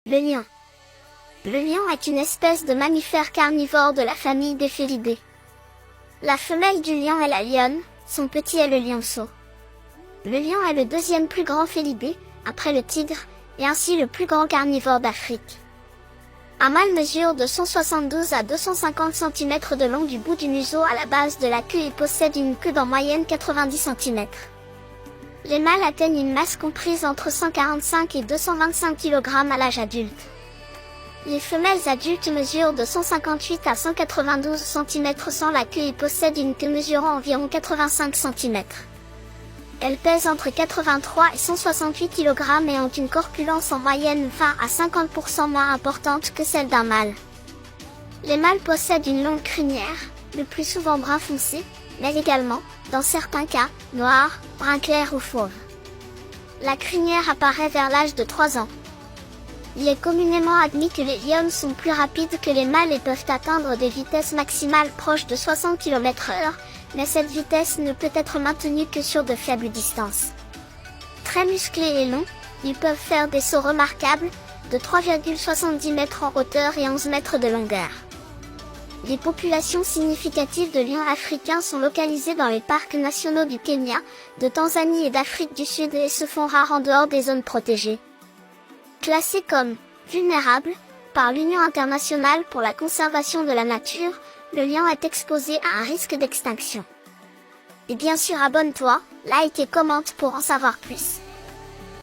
Le lion. Le lion est une espèce de mammifère carnivore de la famille des félidés. La femelle du lion est la lionne, son petit est le lionceau. Le lion est le deuxième plus grand félidé, après le tigre, et ainsi le plus grand carnivore d'Afrique. Un mâle mesure de 172 à 250 cm de long du bout du museau à la base de la queue et possède une queue d'en moyenne 90 cm. Les mâles atteignent une masse comprise entre 145 et 225 kg à l'âge adulte. Les femelles adultes mesurent de 158 à 192 cm sans la queue et possèdent une queue mesurant environ 85 cm. Elles pèsent entre 83 et 168 kg et ont une corpulence en moyenne 20 à 50% moins importante que celle d'un mâle. Les mâles possèdent une longue crinière, le plus souvent brun foncé, mais également, dans certains cas, noir, brun clair ou fauve. La crinière apparaît vers l'âge de 3 ans. Il est communément admis que les lionnes sont plus rapides que les mâles et peuvent atteindre des vitesses maximales proches de 60 km/h, mais cette vitesse ne peut être maintenue que sur de faibles distances. Très musclés et longs, ils peuvent faire des sauts remarquables, de 3,70 mètres en hauteur et 11 mètres de longueur. Des populations significatives de lions africains sont localisées dans les parcs nationaux du Kenya, de Tanzanie et d'Afrique du Sud et se font rares en dehors des zones protégées. Classé comme « vulnérable » par l'Union internationale pour la conservation de la nature, le lion est exposé à un risque d'extinction. Et bien sûr abonne-toi, like et commente pour en savoir plus.